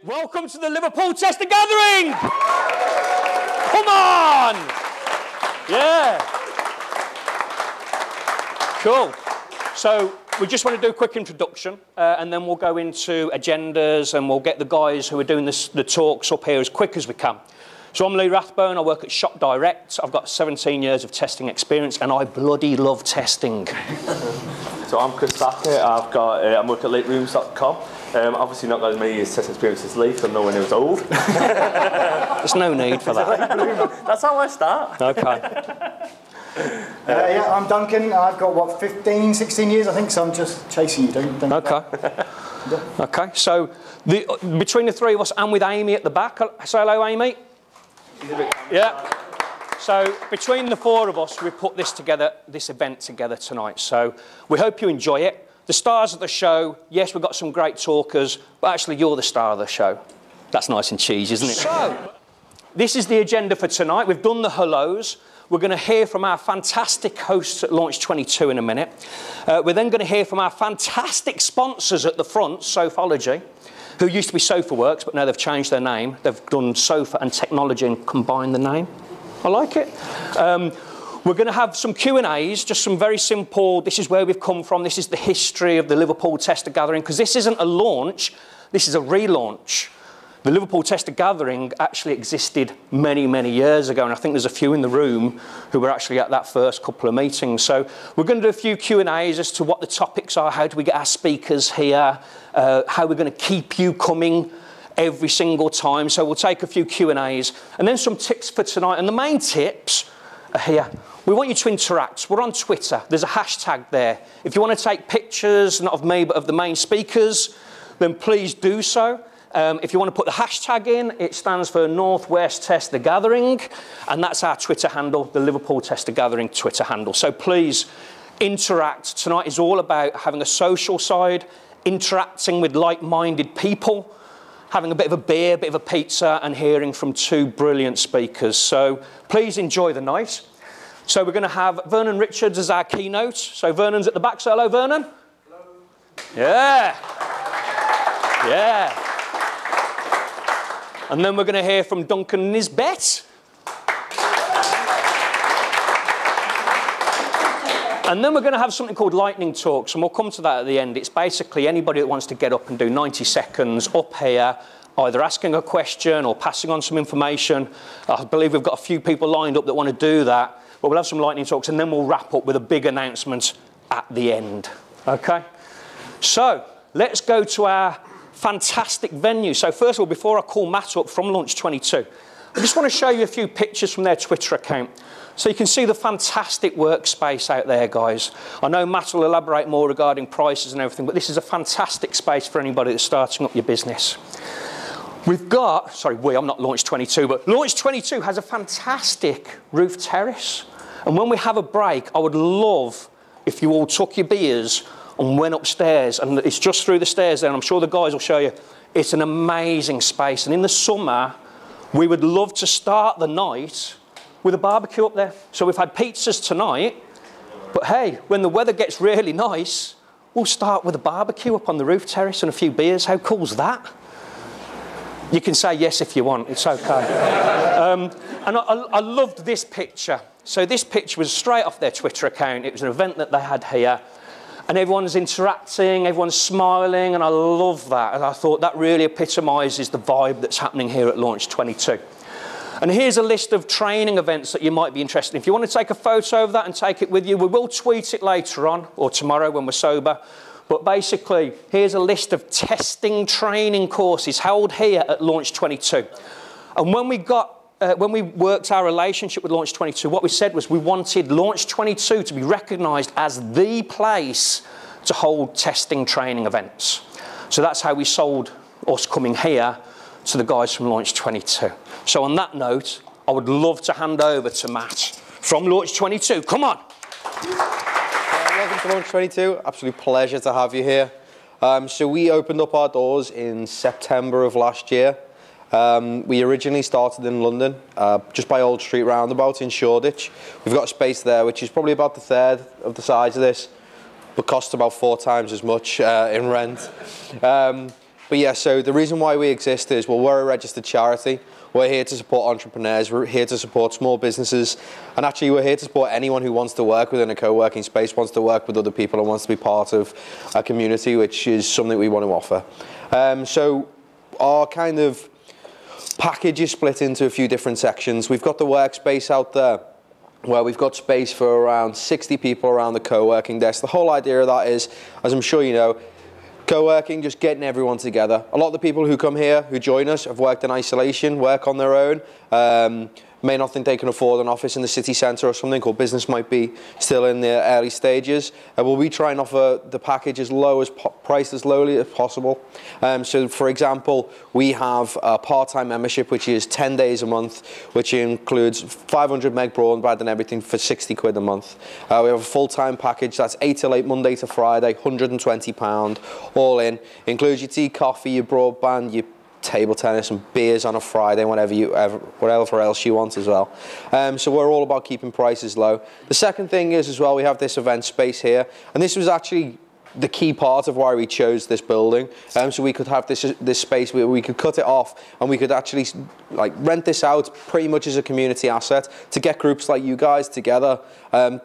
Welcome to the Liverpool Tester Gathering! Come on! Yeah. Cool. So we just want to do a quick introduction and then we'll go into agendas and we'll get the guys who are doing the talks up here as quick as we can. So I'm Lee Rathbone, I work at Shop Direct. I've got 17 years of testing experience and I bloody love testing. So I'm Chris Thacker, I work at laterooms.com. Obviously not got as many years test experience as Lee, so I know when he was old. There's no need for that. That's how I start. Okay. Yeah, I'm Duncan. I've got, what, 15, 16 years, I think, so I'm just chasing you. Don't Okay. Okay, so between the three of us and with Amy at the back, say hello, Amy. Yeah. So between the four of us, we put this event together tonight. So we hope you enjoy it. The stars of the show, yes, we've got some great talkers, but actually you're the star of the show. That's nice and cheesy, isn't it? So, this is the agenda for tonight. We've done the hellos. We're going to hear from our fantastic hosts at Launch22 in a minute. We're then going to hear from our fantastic sponsors at the front, Sofology, who used to be SofaWorks, but now they've changed their name. They've done Sofa and Technology and combined the name. I like it. We're going to have some Q&As, just some very simple, this is where we've come from, this is the history of the Liverpool Tester Gathering, because this isn't a launch, this is a relaunch. The Liverpool Tester Gathering actually existed many, many years ago, and I think there's a few in the room who were actually at that first couple of meetings. So we're going to do a few Q&As as to what the topics are, how do we get our speakers here, how we're going to keep you coming every single time. So we'll take a few Q&As, and then some tips for tonight. And the main tips are here. We want you to interact. We're on Twitter. There's a hashtag there. If you want to take pictures, not of me, but of the main speakers, then please do so. If you want to put the hashtag in, it stands for Northwest Tester Gathering, and that's our Twitter handle, the Liverpool Tester Gathering Twitter handle. So please interact. Tonight is all about having a social side, interacting with like-minded people, having a bit of a beer, a bit of a pizza, and hearing from two brilliant speakers. So please enjoy the night. So we're going to have Vernon Richards as our keynote. So Vernon's at the back. So hello, Vernon. Hello. Yeah. Yeah. And then we're going to hear from Duncan Nisbet. And then we're going to have something called lightning talks, and we'll come to that at the end. It's basically anybody that wants to get up and do 90 seconds up here, either asking a question or passing on some information. I believe we've got a few people lined up that want to do that. But we'll have some lightning talks, and then we'll wrap up with a big announcement at the end. Okay? So, let's go to our fantastic venue. So first of all, before I call Matt up from Launch22, I just want to show you a few pictures from their Twitter account. So you can see the fantastic workspace out there, guys. I know Matt will elaborate more regarding prices and everything, but this is a fantastic space for anybody that's starting up your business. We've got, sorry, I'm not Launch22, but Launch22 has a fantastic roof terrace. And when we have a break, I would love if you all took your beers and went upstairs. And it's just through the stairs there, and I'm sure the guys will show you. It's an amazing space. And in the summer, we would love to start the night with a barbecue up there. So we've had pizzas tonight, but hey, when the weather gets really nice, we'll start with a barbecue up on the roof terrace and a few beers. How cool's that? You can say yes if you want, it's okay. And I loved this picture. So this picture was straight off their Twitter account. It was an event that they had here. And everyone's interacting, everyone's smiling, and I love that. And I thought that really epitomises the vibe that's happening here at Launch22. And here's a list of training events that you might be interested in. If you want to take a photo of that and take it with you, we will tweet it later on, or tomorrow when we're sober. But basically, here's a list of testing training courses held here at Launch22. And when we worked our relationship with Launch22, what we said was we wanted Launch22 to be recognised as the place to hold testing training events. So that's how we sold us coming here to the guys from Launch22. So on that note, I would love to hand over to Matt from Launch22. Come on. Welcome to Launch22. Absolute pleasure to have you here. So we opened up our doors in September of last year. We originally started in London, just by Old Street Roundabout in Shoreditch. We've got a space there which is probably about the third of the size of this, but costs about 4 times as much in rent. But yeah, so the reason why we exist is, well, we're a registered charity. We're here to support entrepreneurs, we're here to support small businesses, and actually we're here to support anyone who wants to work within a co-working space, wants to work with other people and wants to be part of a community, which is something we want to offer. So our kind of package is split into a few different sections. We've got the workspace out there, where we've got space for around 60 people around the co-working desk. The whole idea of that is, as I'm sure you know, co-working, just getting everyone together. A lot of the people who come here, who join us, have worked in isolation, work on their own, may not think they can afford an office in the city centre or something, or business might be still in the early stages. Well, we try and offer the package as low as priced as lowly as possible. So, for example, we have a part-time membership, which is 10 days a month, which includes 500 meg broadband and everything for 60 quid a month. We have a full-time package that's 8 till 8 Monday to Friday, £120, all in. Includes your tea, coffee, your broadband, your table tennis and beers on a Friday, whatever else you want as well. So we're all about keeping prices low. The second thing is as well, we have this event space here, and this was actually the key part of why we chose this building, so we could have this space where we could cut it off and we could actually like rent this out pretty much as a community asset to get groups like you guys together,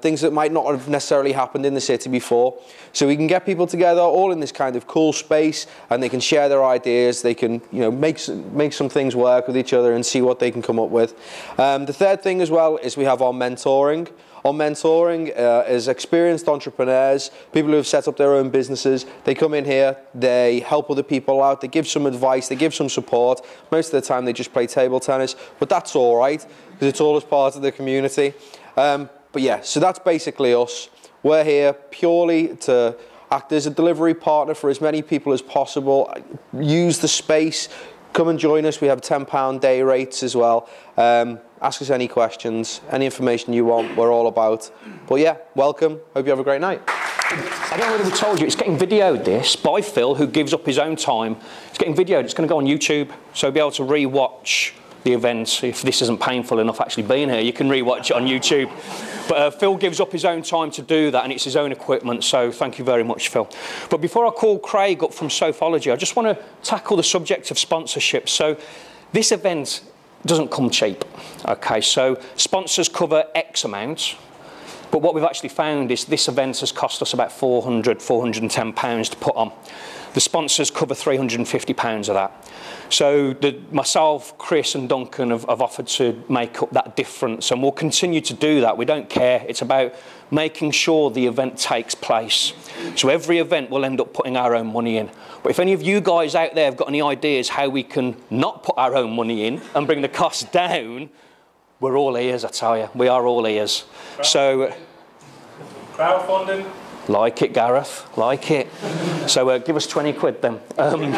things that might not have necessarily happened in the city before. So we can get people together all in this kind of cool space, and they can share their ideas, they can make some things work with each other and see what they can come up with. The third thing as well is we have our mentoring. Our mentoring is experienced entrepreneurs, people who have set up their own businesses. They come in here, they help other people out, they give some advice, they give some support. Most of the time they just play table tennis, but that's all right, because it's all as part of the community. But yeah, so that's basically us. We're here purely to act as a delivery partner for as many people as possible. Use the space, come and join us. We have £10 day rates as well. Ask us any questions, any information you want, we're all about. But yeah, welcome. Hope you have a great night. I don't know whether we told you, it's getting videoed this by Phil, who gives up his own time. It's getting videoed, it's going to go on YouTube, so you'll be able to re-watch the event. If this isn't painful enough actually being here, you can re-watch it on YouTube. But Phil gives up his own time to do that, and it's his own equipment, so thank you very much, Phil. But before I call Craig up from Sophology, I just want to tackle the subject of sponsorship. So this event doesn't come cheap. Okay, so sponsors cover X amount, but what we've actually found is this event has cost us about £400, £410 to put on. The sponsors cover £350 of that. So myself, Chris and Duncan have offered to make up that difference, and we'll continue to do that. We don't care. It's about making sure the event takes place. So every event we'll end up putting our own money in. But if any of you guys out there have got any ideas how we can not put our own money in and bring the costs down, we're all ears, I tell you. We are all ears. So, crowdfunding. Like it, Gareth, like it. So give us 20 quid then. Pound.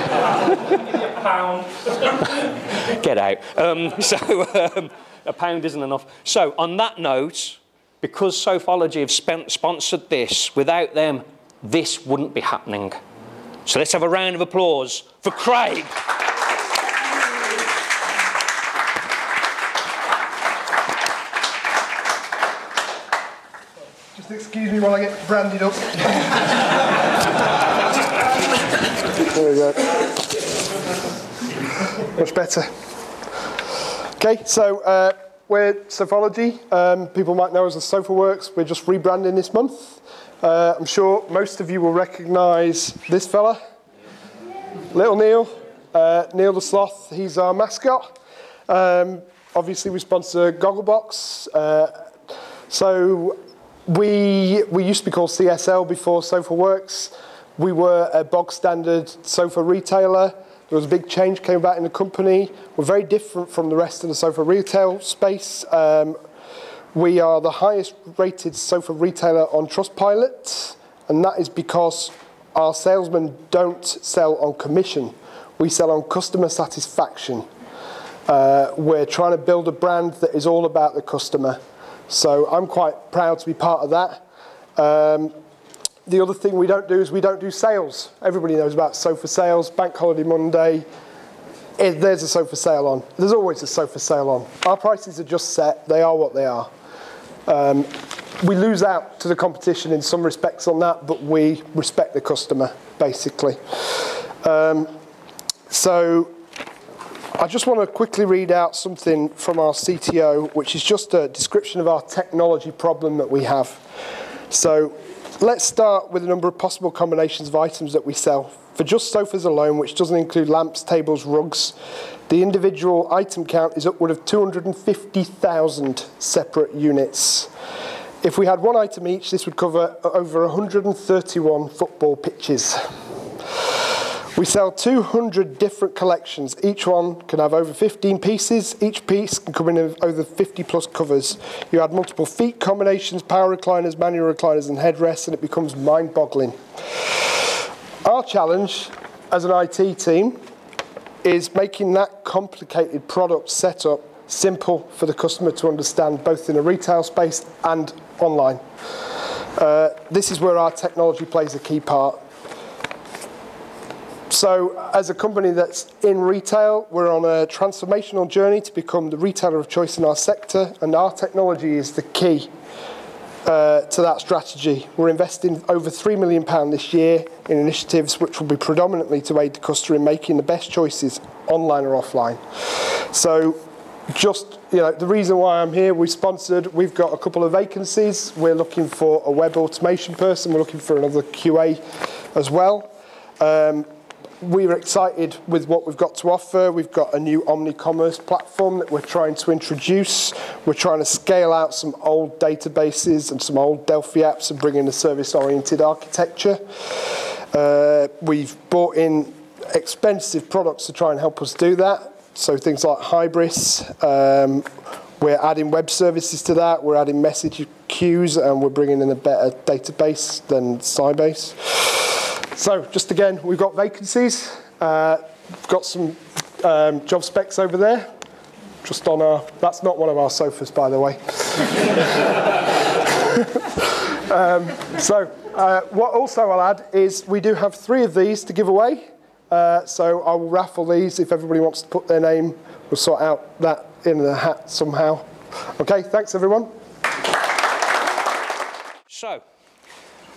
Get out. A pound isn't enough. So on that note, because Sophology have sponsored this, without them, this wouldn't be happening. So let's have a round of applause for Craig. Just excuse me while I get brandied up. There we go. Much better. Okay, so we're Sophology. People might know us as SophaWorks. We're just rebranding this month. I'm sure most of you will recognise this fella, Little Neil. Neil the Sloth, he's our mascot. Obviously we sponsor Gogglebox. So we used to be called CSL before SophaWorks. We were a bog standard sofa retailer. There was a big change came about in the company. We're very different from the rest of the sofa retail space. We are the highest rated sofa retailer on Trustpilot, and that is because our salesmen don't sell on commission. We sell on customer satisfaction. We're trying to build a brand that is all about the customer. So I'm quite proud to be part of that. The other thing we don't do is we don't do sales. Everybody knows about sofa sales, Bank Holiday Monday. There's a sofa sale on. There's always a sofa sale on. Our prices are just set. They are what they are. We lose out to the competition in some respects on that, but we respect the customer, basically. So I just want to quickly read out something from our CTO, which is just a description of our technology problem that we have. So let's start with a number of possible combinations of items that we sell. For just sofas alone, which doesn't include lamps, tables, rugs, the individual item count is upward of 250,000 separate units. If we had one item each, this would cover over 131 football pitches. We sell 200 different collections. Each one can have over 15 pieces. Each piece can come in over 50 plus covers. You add multiple feet combinations, power recliners, manual recliners and headrests, and it becomes mind-boggling. Our challenge as an IT team is making that complicated product setup simple for the customer to understand, both in a retail space and online. This is where our technology plays a key part. So as a company that's in retail, we're on a transformational journey to become the retailer of choice in our sector, and our technology is the key to that strategy. We're investing over £3 million this year in initiatives which will be predominantly to aid the customer in making the best choices online or offline. So just, the reason why I'm here, we've got a couple of vacancies. We're looking for a web automation person. We're looking for another QA as well. We're excited with what we've got to offer. We've got a new omni-commerce platform that we're trying to introduce. We're trying to scale out some old databases and some old Delphi apps and bring in a service-oriented architecture. We've bought in expensive products to try and help us do that. So things like Hybris. We're adding web services to that. We're adding message queues, and we're bringing in a better database than Sybase. So just again, we've got vacancies. We've got some job specs over there. Just on our, that's not one of our sofas, by the way. What also I'll add is we do have 3 of these to give away. So I will raffle these. If everybody wants to put their name, we'll sort out that in the hat somehow. Okay, thanks everyone. So,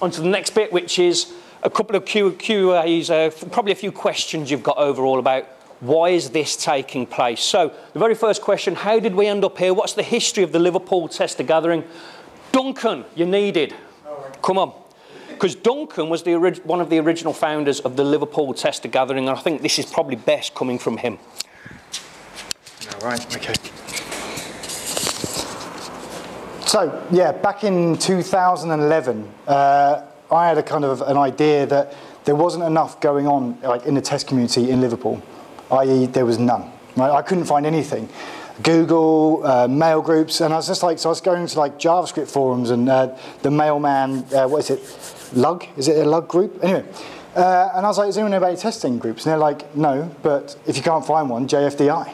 on to the next bit, which is a couple of QAs, probably a few questions you've got overall about why is this taking place. So, the very first question, how did we end up here? What's the history of the Liverpool Tester Gathering? Duncan, you're needed. Come on. Because Duncan was one of the original founders of the Liverpool Tester Gathering, and I think this is probably best coming from him. All right, okay. So, yeah, back in 2011, I had a kind of an idea that there wasn't enough going on in the test community in Liverpool, i.e. there was none. Right? I couldn't find anything. Google, mail groups, and I was just so I was going to JavaScript forums and the mailman, what is it, Lug? Is it a Lug group? Anyway, and I was like, does anyone know about any testing groups? And they're like, no, but if you can't find one, JFDI.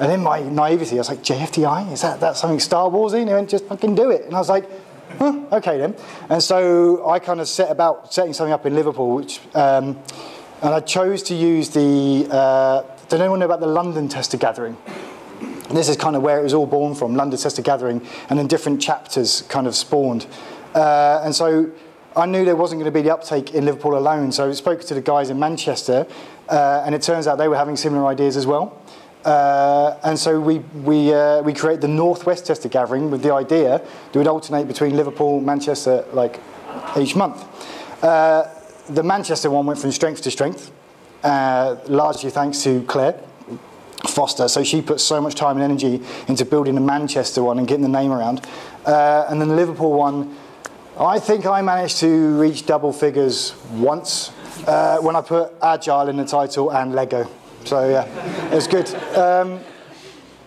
And in my naivety, I was like, JFDI? Is that something Star Warsy? And they went, just fucking do it. And I was like, huh, okay then. And so I kind of set about setting something up in Liverpool, which, and I chose to use the, does anyone know about the London Tester Gathering? And this is kind of where it was all born from, London Tester Gathering, and then different chapters kind of spawned. And so I knew there wasn't going to be the uptake in Liverpool alone, so I spoke to the guys in Manchester, and it turns out they were having similar ideas as well. And so we created the Northwest Tester Gathering with the idea that we'd alternate between Liverpool and Manchester each month. The Manchester one went from strength to strength, largely thanks to Claire Foster. So she put so much time and energy into building the Manchester one and getting the name around. And then the Liverpool one, I think I managed to reach double figures once when I put agile in the title and Lego. So yeah, it was good.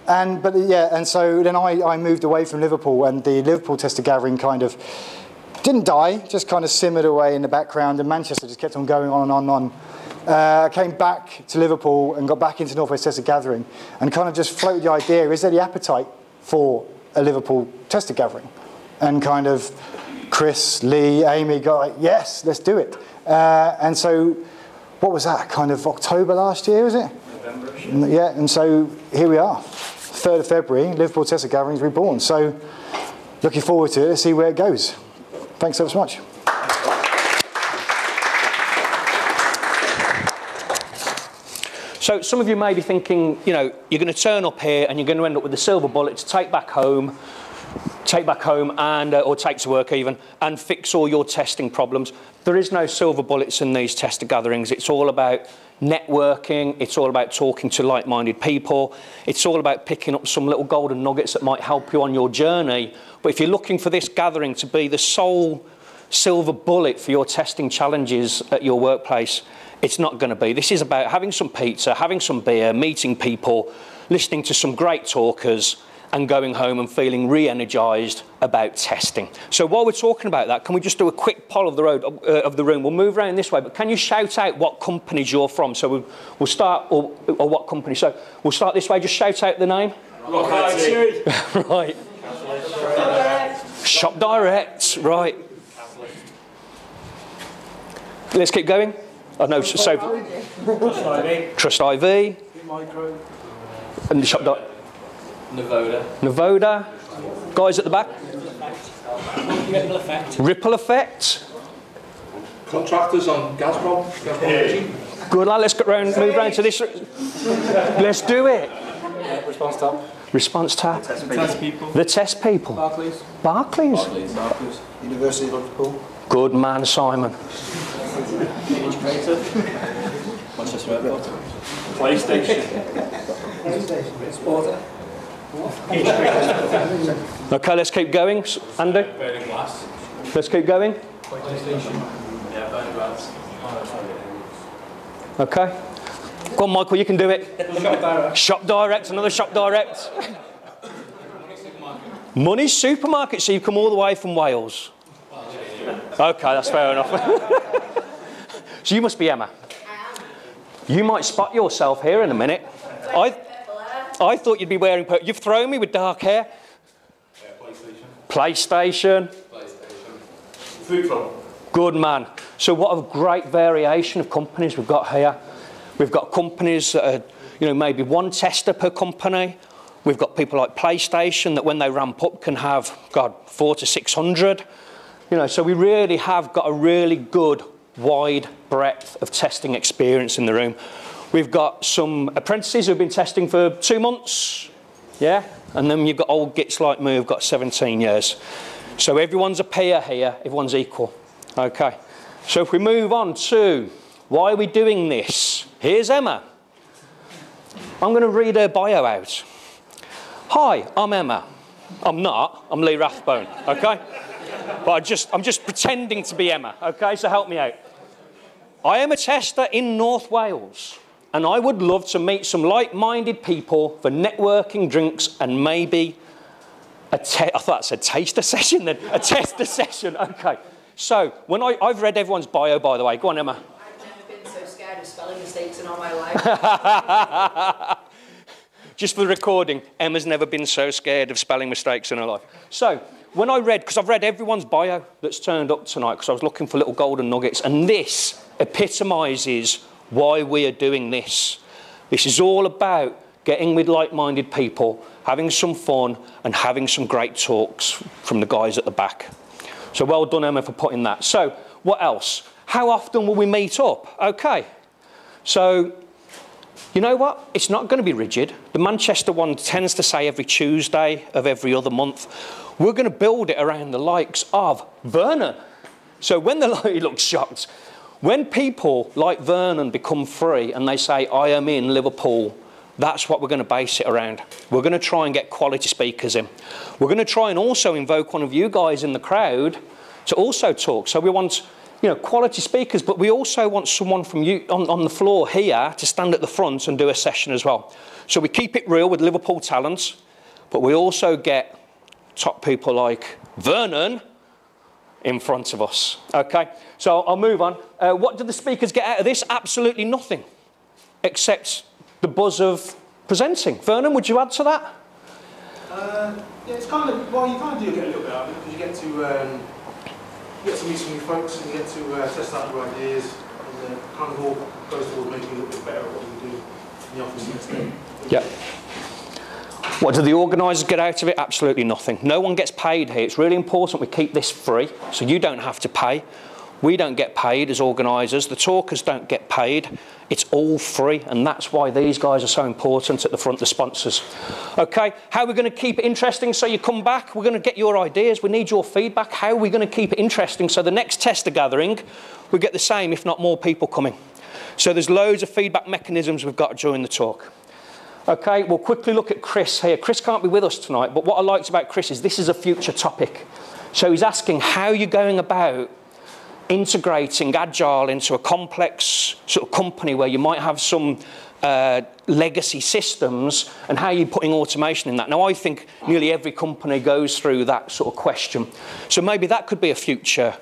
And so then I moved away from Liverpool, and the Liverpool Tester Gathering kind of didn't die, just kind of simmered away in the background, and Manchester just kept on going on and on and on. I came back to Liverpool and got back into Northwest Tester Gathering and kind of just floated the idea, is there the appetite for a Liverpool Tester Gathering? And kind of Chris, Lee, Amy got like, yes, let's do it. And so, what was that, kind of October last year, was it? November-ish. Yeah, and so here we are, 3rd of February, Liverpool Tester Gathering is reborn. So, looking forward to it, let's see where it goes. Thanks so much. So some of you may be thinking, you know, you're going to turn up here and you're going to end up with a silver bullet to take back home and, or take to work even, and fix all your testing problems. There is no silver bullets in these tester gatherings. It's all about networking. It's all about talking to like-minded people. It's all about picking up some little golden nuggets that might help you on your journey. But if you're looking for this gathering to be the sole silver bullet for your testing challenges at your workplace, it's not going to be. This is about having some pizza, having some beer, meeting people, listening to some great talkers, and going home and feeling re-energised about testing. So while we're talking about that, can we just do a quick poll of the room? We'll move around this way, but can you shout out what companies you're from? So we'll start, or what company. So we'll start this way. Just shout out the name. Right. Shop Direct. Right. Let's keep going. I know. So Trust IV. And the Shop Direct. Navoda. Guys at the back. Ripple Effect. Ripple Effect. Contractors on Gazprom. Good lad, let's get round, move round to this. Let's do it. Response Tab. Response Tab. Test People. The Test People. Barclays. Barclays. University of Liverpool. Good man, Simon. Integrator. Manchester Airport. PlayStation. Sporter. Okay, let's keep going. Andy? Burning Glass. Let's keep going. PlayStation. Yeah, Burning Glass. Okay. Go on, Michael, you can do it. Shop Direct. Shop Direct, another Shop Direct. Money Supermarket, so you've come all the way from Wales. Okay, that's fair enough. So you must be Emma. You might spot yourself here in a minute. I thought you'd be wearing... You've thrown me with dark hair. PlayStation. Food Club. Good man. So what a great variation of companies we've got here. We've got companies that are, you know, maybe one tester per company. We've got people like PlayStation that when they ramp up can have, God, 400 to 600. You know, so we really have got a really good wide breadth of testing experience in the room. We've got some apprentices who've been testing for 2 months, yeah? And then you've got old gits like me who've got 17 years. So everyone's a peer here, everyone's equal. Okay, so if we move on to why are we doing this? Here's Emma. I'm going to read her bio out. Hi, I'm Emma. I'm not, I'm Lee Rathbone, okay? But I'm just pretending to be Emma, okay? So help me out. I am a tester in North Wales, and I would love to meet some like-minded people for networking, drinks, and maybe I thought it said taster session then. A tester session, okay. So, when I've read everyone's bio, by the way. Go on, Emma. I've never been so scared of spelling mistakes in all my life. Just for the recording, Emma's never been so scared of spelling mistakes in her life. So, when I read, because I've read everyone's bio that's turned up tonight, because I was looking for little golden nuggets, and this epitomises why we are doing this. This is all about getting with like-minded people, having some fun, and having some great talks from the guys at the back. So well done, Emma, for putting that. So, what else? How often will we meet up? Okay. So, you know what? It's not going to be rigid. The Manchester one tends to say every Tuesday of every other month. We're going to build it around the likes of Vernon. So when he looks shocked. When people like Vernon become free and they say, I am in Liverpool, that's what we're going to base it around. We're going to try and get quality speakers in. We're going to try and also invoke one of you guys in the crowd to also talk. So we want, you know, quality speakers, but we also want someone from you on the floor here to stand at the front and do a session as well. So we keep it real with Liverpool talents, but we also get top people like Vernon in front of us. Okay, so I'll move on. What do the speakers get out of this? Absolutely nothing, except the buzz of presenting. Vernon, would you add to that? Yeah, it's kind of, well, you kind of do get a little bit out of it, because you get to meet some new folks, and you get to test out your ideas, and kind of all goes towards making you a little bit better at what you do in the office next day. Yeah. What do the organisers get out of it? Absolutely nothing. No one gets paid here. It's really important we keep this free, so you don't have to pay. We don't get paid as organisers. The talkers don't get paid. It's all free, and that's why these guys are so important at the front, the sponsors. Okay, how are we going to keep it interesting so you come back? We're going to get your ideas. We need your feedback. How are we going to keep it interesting so the next tester gathering, we get the same, if not more people coming? So there's loads of feedback mechanisms we've got during the talk. Okay, we'll quickly look at Chris here. Chris can't be with us tonight, but what I liked about Chris is this is a future topic. So he's asking how you're going about integrating agile into a complex sort of company where you might have some legacy systems, and how you're putting automation in that. Now, I think nearly every company goes through that sort of question. So maybe that could be a future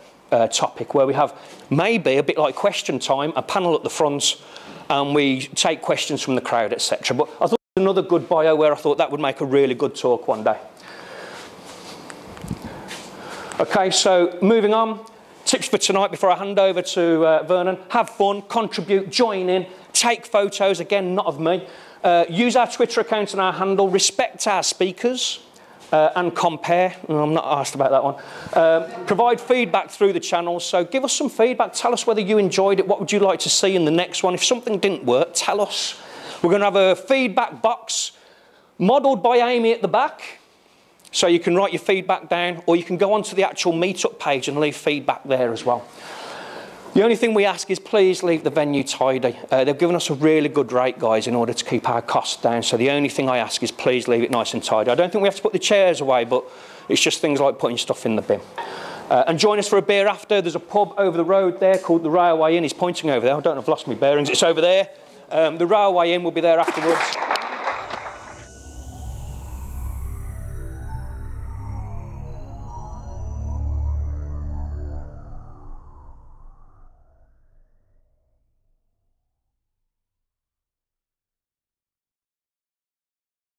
topic where we have maybe a bit like question time, a panel at the front, and we take questions from the crowd, etc. But I thought it was another good bio where I thought that would make a really good talk one day. Okay, so moving on. Tips for tonight before I hand over to Vernon. Have fun, contribute, join in, take photos, again, not of me. Use our Twitter account and our handle, respect our speakers, and compare. I'm not asked about that one. Provide feedback through the channels, so give us some feedback. Tell us whether you enjoyed it. What would you like to see in the next one? If something didn't work, tell us. We're going to have a feedback box modelled by Amy at the back. So you can write your feedback down, or you can go onto the actual meetup page and leave feedback there as well. The only thing we ask is please leave the venue tidy. They've given us a really good rate, guys, in order to keep our costs down. So the only thing I ask is please leave it nice and tidy. I don't think we have to put the chairs away, but it's just things like putting stuff in the bin. And join us for a beer after. There's a pub over the road there called the Railway Inn. He's pointing over there. I don't know if I've lost my bearings. It's over there. The Railway Inn will be there afterwards.